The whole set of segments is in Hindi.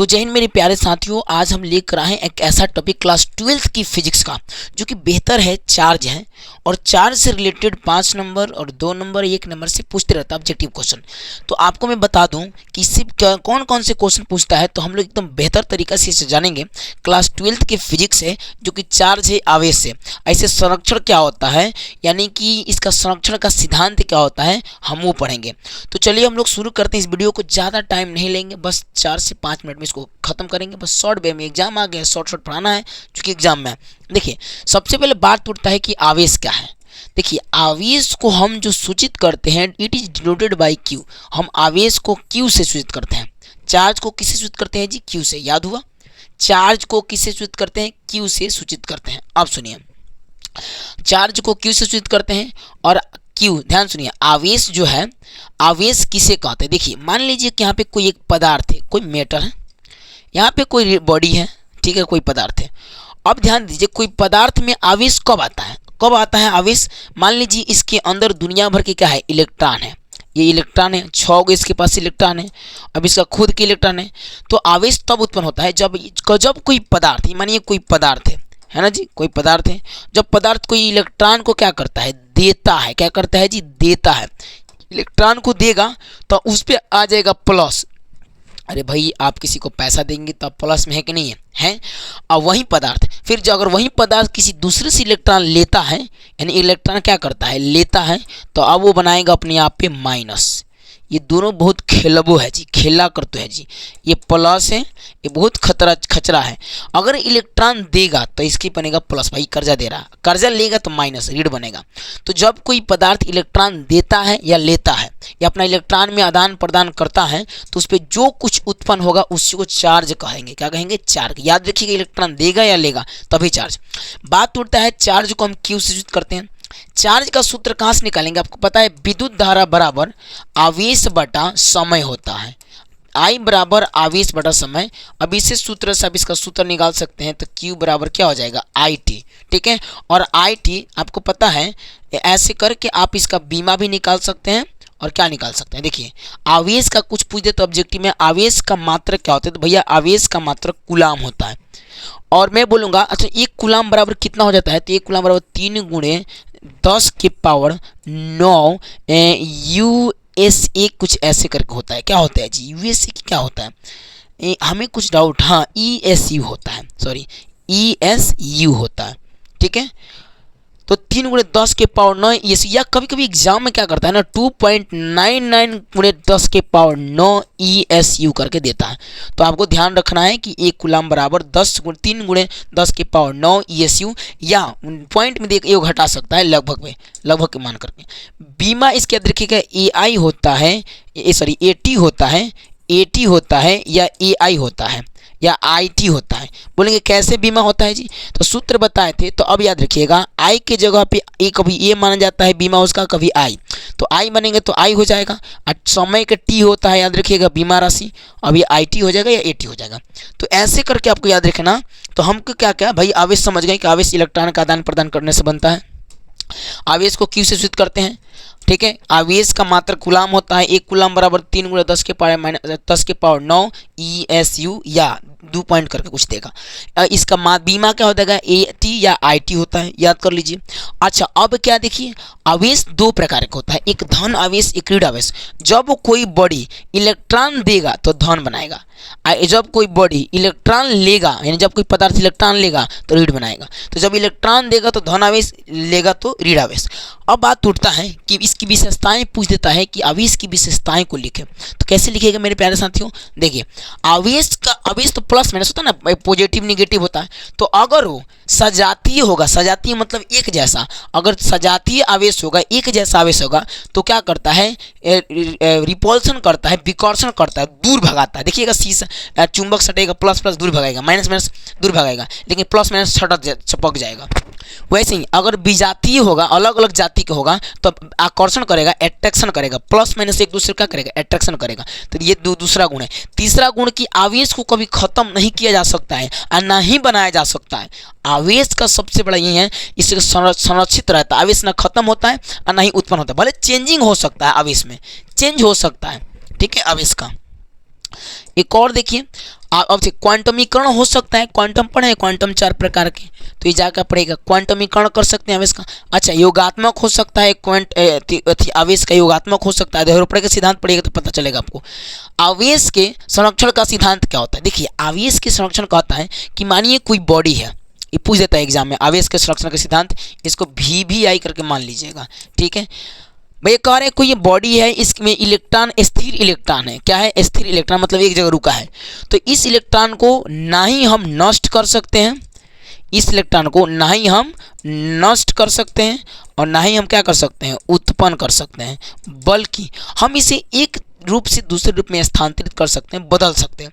तो जय हिंद मेरे प्यारे साथियों, आज हम लेकर आए हैं एक ऐसा टॉपिक क्लास 12th की फिजिक्स का जो कि बेहतर है। चार्ज है और चार्ज से रिलेटेड 5 नंबर और 2 नंबर 1 नंबर से पूछते रहता है ऑब्जेक्टिव क्वेश्चन। तो आपको मैं बता दूं कि सिर्फ कौन कौन से क्वेश्चन पूछता है, तो हम लोग एकदम बेहतर तरीका से इसे जानेंगे। क्लास 12th की फिजिक्स है जो कि चार्ज है, आवेश है। ऐसे संरक्षण क्या होता है, यानी कि इसका संरक्षण का सिद्धांत क्या होता है, हम वो पढ़ेंगे। तो चलिए हम लोग शुरू करते हैं। इस वीडियो को ज़्यादा टाइम नहीं लेंगे, बस 4 से 5 मिनट में इसको खत्म करेंगे। बस शॉर्ट वे में, एग्जाम आ गया, शॉर्ट पढ़ाना है क्योंकि एग्जाम में। देखिए सबसे पहले बात उठता है कि आवेश क्या है। देखिए आवेश को हम जो सूचित करते हैं, it is denoted by Q. हम आवेश को क्यू से सूचित करते हैं। चार्ज को किससे सूचित करते हैं जी? क्यू से। याद हुआ? चार्ज को किससे सूचित करते हैं? क्यू से सूचित करते हैं। अब सुनिए, चार्ज को क्यू से सूचित करते हैं और क्यू, ध्यान सुनिए, आवेश जो है, आवेश किसे कहते हैं? देखिए मान लीजिए कि यहाँ पे कोई एक पदार्थ है, कोई मैटर है, यहाँ पे कोई बॉडी है, ठीक है, कोई पदार्थ है। अब ध्यान दीजिए, कोई पदार्थ में आवेश कब आता है? कब आता है आवेश? मान लीजिए इसके अंदर दुनिया भर के क्या है, इलेक्ट्रॉन है। ये इलेक्ट्रॉन है, 6 गो इसके पास इलेक्ट्रॉन है, अब इसका खुद के इलेक्ट्रॉन है। तो आवेश तब उत्पन्न होता है जब कोई पदार्थ, मानिए कोई पदार्थ है ना जी, कोई पदार्थ है। जब पदार्थ कोई इलेक्ट्रॉन को क्या करता है, देता है। क्या करता है जी? देता है। इलेक्ट्रॉन को देगा तो उस पर आ जाएगा प्लस। अरे भाई, आप किसी को पैसा देंगे तो प्लस में है कि नहीं है? और वही पदार्थ फिर जो, अगर वही पदार्थ किसी दूसरे से इलेक्ट्रॉन लेता है, यानी इलेक्ट्रॉन क्या करता है, लेता है, तो अब वो बनाएगा अपने आप पे माइनस। ये दोनों बहुत खेलबो है जी, खेला करते हैं जी। ये प्लस है, ये बहुत खतरा है। अगर इलेक्ट्रॉन देगा तो इसकी बनेगा प्लस। भाई कर्जा दे रहा, कर्जा लेगा तो माइनस, ऋण बनेगा। तो जब कोई पदार्थ इलेक्ट्रॉन देता है या लेता है या अपना इलेक्ट्रॉन में आदान प्रदान करता है, तो उस पर जो कुछ उत्पन्न होगा उसी को चार्ज कहेंगे। क्या कहेंगे? चार्ज। याद रखिएगा, इलेक्ट्रॉन देगा या लेगा तभी चार्ज। बात उठता है, चार्ज को हम क्यू से सूचित करते हैं। चार्ज का सूत्र कहाँ से निकालेंगे? आपको पता है, विद्युत धारा बराबर आवेश बटा समय होता है। I बराबर आवेश बटा समय। अब इसे सूत्र से आप इसका सूत्र निकाल सकते हैं, तो Q बराबर क्या हो जाएगा, IT। ठीक है, और IT आपको पता है, ऐसे करके आप इसका बीमा भी निकाल सकते हैं और क्या निकाल सकते हैं। देखिए आवेश का कुछ पूछ दे तो ऑब्जेक्टिव में आवेश का मात्रक क्या होता है, तो भैया आवेश का मात्रक कूलाम होता है। और मैं बोलूँगा, अच्छा 1 कूलाम बराबर कितना हो जाता है, तो 1 कूलाम बराबर 3 गुणे 10 के पावर 9 USA कुछ ऐसे करके होता है। क्या होता है जी? USA की क्या होता है? हमें कुछ डाउट, हाँ ESU होता है, सॉरी ESU होता है। ठीक है, तो 3 गुणे 10 के पावर 9 ESU, या कभी कभी एग्जाम में क्या करता है ना, 2.99 गुणे 10 के पावर 9 ESU करके देता है। तो आपको ध्यान रखना है कि 1 कूलाम बराबर 3 गुणे 10 के पावर 9 ESU, या पॉइंट में देख ये घटा सकता है लगभग के मान करके। बीमा इसके याद रखिएगा, AI होता है, सॉरी AT होता है, AT होता है या AI होता है या IT होता है। बोलेंगे कैसे बीमा होता है जी? तो सूत्र बताए थे, तो अब याद रखिएगा, I के जगह पे कभी A माना जाता है बीमा उसका, कभी I। तो I बनेंगे तो I हो जाएगा, और समय का T होता है, याद रखिएगा बीमा राशि। अब ये IT हो जाएगा या AT हो जाएगा। तो ऐसे करके आपको याद रखना। तो हमको क्या क्या भाई, आवेश समझ गए कि आवेश इलेक्ट्रॉन का आदान प्रदान करने से बनता है। आवेश को क्यू से सूचित करते हैं। ठीक है, आवेश का मात्रक कूलाम होता है। 1 कूलाम बराबर 3 गुणे 10 के पावर 9 ESU, या 2 पॉइंट करके कुछ देगा। इसका बीमा क्या होता है, AT या IT होता है, याद कर लीजिए। अच्छा अब क्या देखिए, आवेश 2 प्रकार का होता है, एक धन आवेश, एक ऋण आवेश। जब कोई बॉडी इलेक्ट्रॉन देगा तो धन बनाएगा, जब कोई बॉडी इलेक्ट्रॉन लेगा, यानी जब कोई पदार्थ इलेक्ट्रॉन लेगा तो ऋण बनाएगा। तो जब इलेक्ट्रॉन देगा तो धन आवेश, लेगा तो ऋण आवेश। अब बात उठता है कि इसकी विशेषताएं पूछ देता है कि आवेश की विशेषताएं को लिखे। तो कैसे लिखेगा मेरे प्यारे साथियों? देखिए आवेश तो प्लस माइनस होता है ना, पॉजिटिव निगेटिव होता है। तो अगर वो सजातीय होगा, सजातीय मतलब एक जैसा, अगर सजातीय आवेश होगा, एक जैसा आवेश होगा, तो क्या करता है, रिपल्सन करता है, विकर्षण करता है, दूर भगाता है। देखिएगा चुंबक सटेगा, प्लस प्लस दूर भगाएगा, माइनस माइनस दूर भगाएगा, लेकिन प्लस माइनस छपक जाएगा। वैसे ही अगर विजातीय होगा, अलग अलग जाति के होगा, तो आकर्षण करेगा, अट्रैक्शन करेगा, प्लस माइनस एक दूसरे का करेगा, अट्रैक्शन करेगा। तो ये दूसरा गुण है। तीसरा गुण कि आवेश को कभी खत्म नहीं किया जा सकता है और ना ही बनाया जा सकता है। आवेश का सबसे बड़ा ये है, इससे संरक्षित रहता है। आवेश ना खत्म होता है और ना ही उत्पन्न होता है। भले चेंजिंग हो सकता है, आवेश में चेंज हो सकता है, ठीक है, आवेश का। एक और देखिए, अब से क्वांटमीकरण हो सकता है, क्वांटम पढ़े, क्वांटम 4 प्रकार के, तो ये जाकर पढ़ेगा, क्वांटमीकरण कर सकते हैं आवेश का। अच्छा, योगात्मक हो सकता है, आवेश का योगात्मक हो सकता है, ध्रुवपण का सिद्धांत पढ़ेगा तो पता चलेगा आपको। आवेश के संरक्षण का सिद्धांत क्या होता है? देखिए, आवेश के संरक्षण का होता है कि मानिए कोई बॉडी है, ये पूछ देता है एग्जाम में, आवेश के संरक्षण का सिद्धांत, इसको VVI करके मान लीजिएगा, ठीक है भैया। कह रहे हैं कोई ये बॉडी है, इसमें इलेक्ट्रॉन स्थिर इलेक्ट्रॉन है। क्या है? स्थिर इलेक्ट्रॉन, मतलब एक जगह रुका है। तो इस इलेक्ट्रॉन को ना ही हम नष्ट कर सकते हैं, इस इलेक्ट्रॉन को ना ही हम नष्ट कर सकते हैं और ना ही हम क्या कर सकते हैं, उत्पन्न कर सकते हैं, बल्कि हम इसे एक रूप से दूसरे रूप में स्थानांतरित कर सकते हैं, बदल सकते हैं।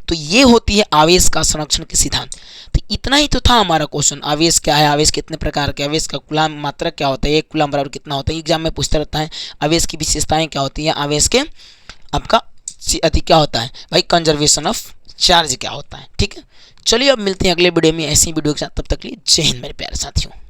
तो ये होती है आवेश का संरक्षण के सिद्धांत। तो इतना ही तो था हमारा क्वेश्चन। आवेश क्या है, आवेश कितने प्रकार के, आवेश का कूलाम मात्रा क्या होता है, एक कूलाम बराबर कितना होता है, एग्जाम में पूछता रहता है। आवेश की विशेषताएं क्या होती है, आवेश के आपका अति क्या होता है भाई, कंजर्वेशन ऑफ चार्ज क्या होता है। ठीक है, चलिए अब मिलते हैं अगले वीडियो में ऐसी वीडियो के साथ, तब तक के लिए जय हिंद मेरे प्यारे साथियों।